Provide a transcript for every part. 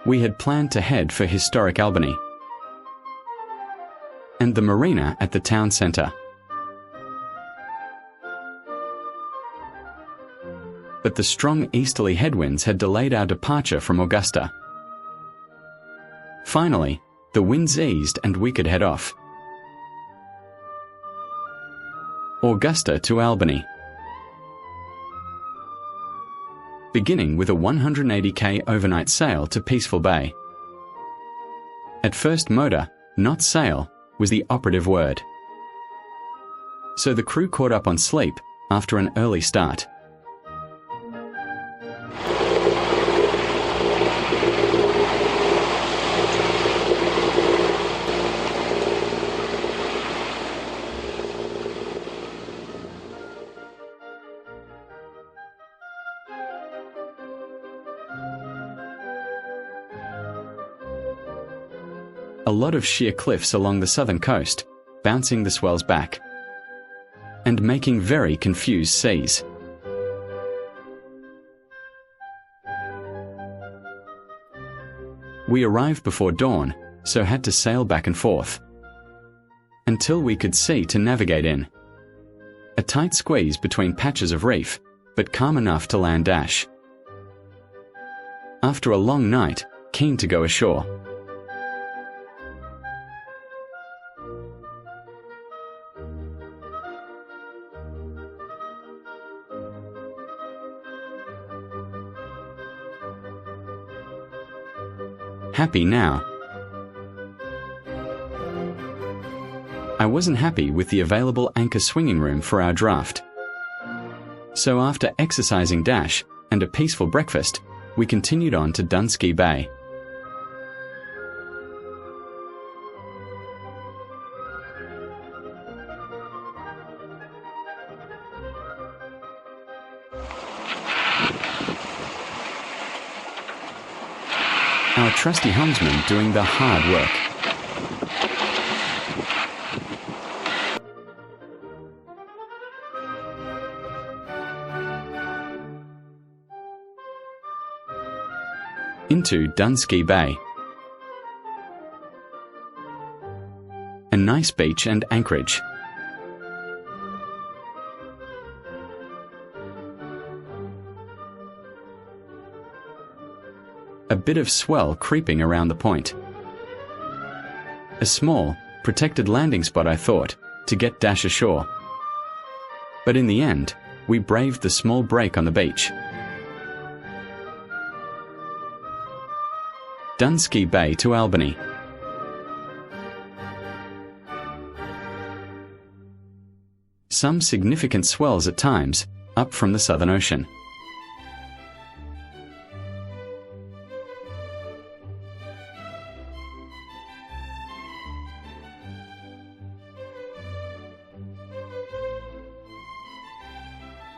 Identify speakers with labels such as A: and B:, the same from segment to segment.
A: We had planned to head for historic Albany and the marina at the town centre. But the strong easterly headwinds had delayed our departure from Augusta. Finally, the winds eased and we could head off. Augusta to Albany. Beginning with a 180k overnight sail to Peaceful Bay. At first motor, not sail, was the operative word. So the crew caught up on sleep after an early start. A lot of sheer cliffs along the southern coast, bouncing the swells back and making very confused seas. We arrived before dawn, so had to sail back and forth until we could see to navigate in. A tight squeeze between patches of reef, but calm enough to land dash. After a long night, keen to go ashore. Happy now. I wasn't happy with the available anchor swinging room for our draft. So after exercising dash and a peaceful breakfast, we continued on to Dunsky Bay. Our trusty helmsman doing the hard work. Into Dunsky Bay. A nice beach and anchorage. A bit of swell creeping around the point. A small, protected landing spot, I thought, to get dash ashore. But in the end, we braved the small break on the beach. Dunsky Bay to Albany. Some significant swells at times, up from the Southern Ocean.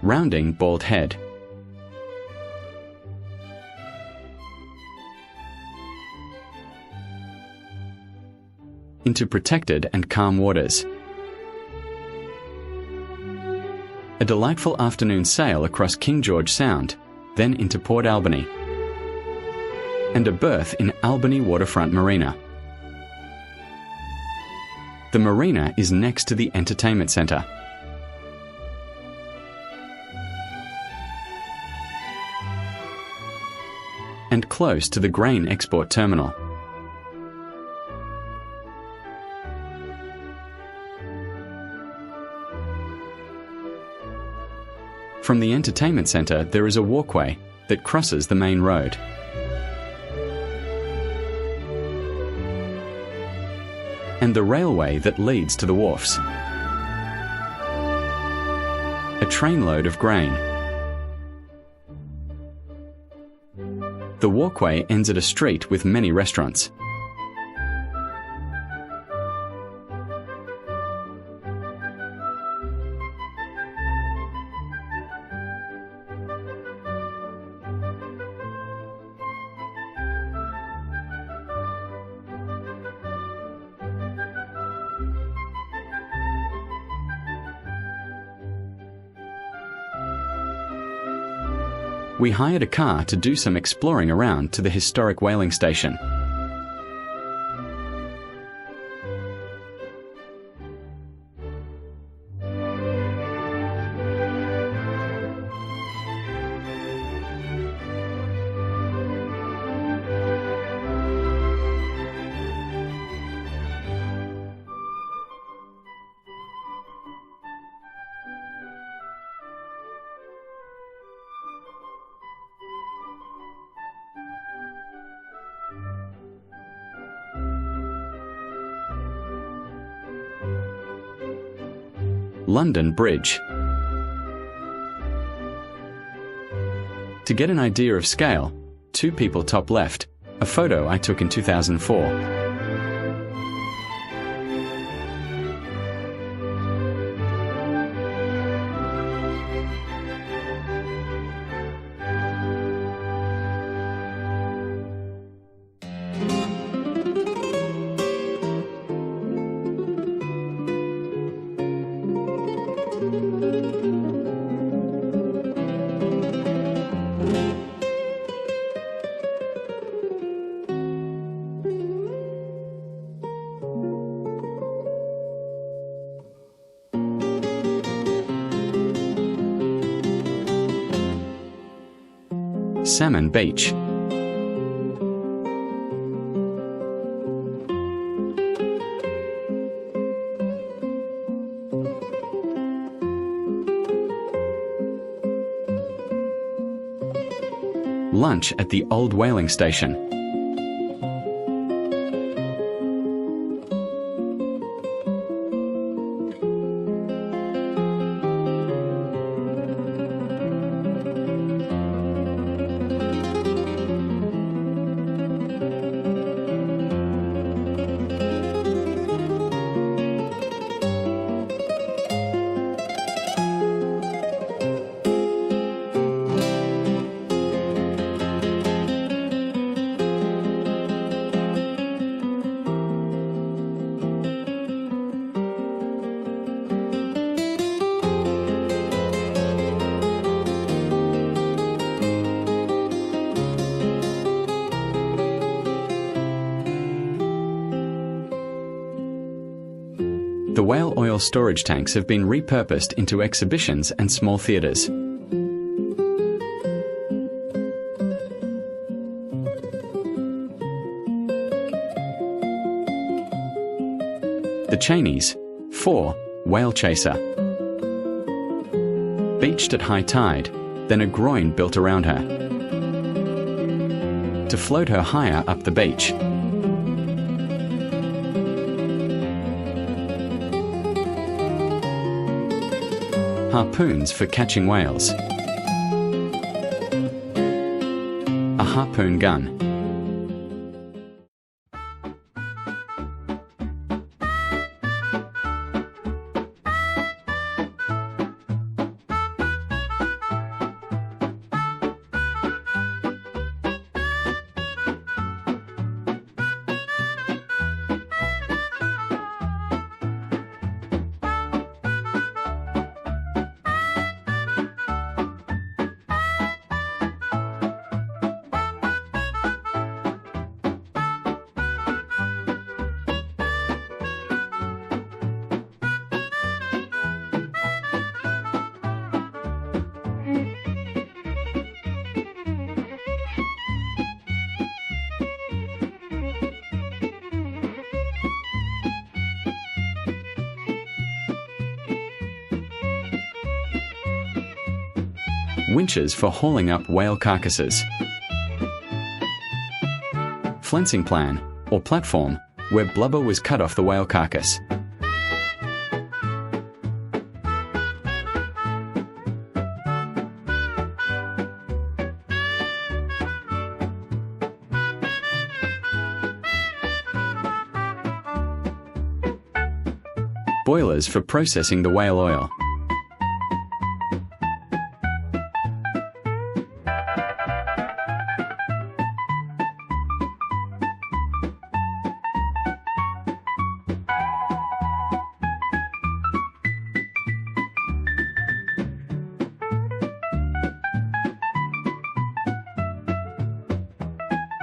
A: Rounding Bald Head. Into protected and calm waters. A delightful afternoon sail across King George Sound, then into Port Albany, and a berth in Albany Waterfront Marina. The marina is next to the entertainment centre. And close to the grain export terminal. From the entertainment centre there is a walkway that crosses the main road. And the railway that leads to the wharfs. A trainload of grain. The walkway ends at a street with many restaurants. we hired a car to do some exploring around to the historic whaling station. London Bridge. To get an idea of scale, 2 people top left, a photo I took in 2004. Salmon Beach. Lunch at the old whaling station. The whale oil storage tanks have been repurposed into exhibitions and small theatres. The Cheyne Whale Chaser. Beached at high tide, then a groin built around her to float her higher up the beach. Harpoons for catching whales. A harpoon gun. Winches for hauling up whale carcasses. Flensing plan, or platform, where blubber was cut off the whale carcass. Boilers for processing the whale oil.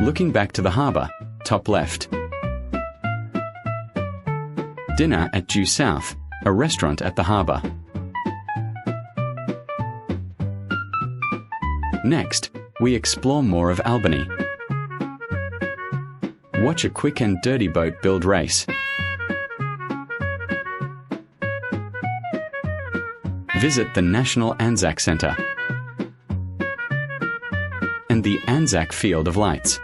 A: Looking back to the harbour, top left. Dinner at Due South, a restaurant at the harbour. Next, we explore more of Albany. Watch a quick and dirty boat build race. Visit the National Anzac Centre and the Anzac Field of Lights.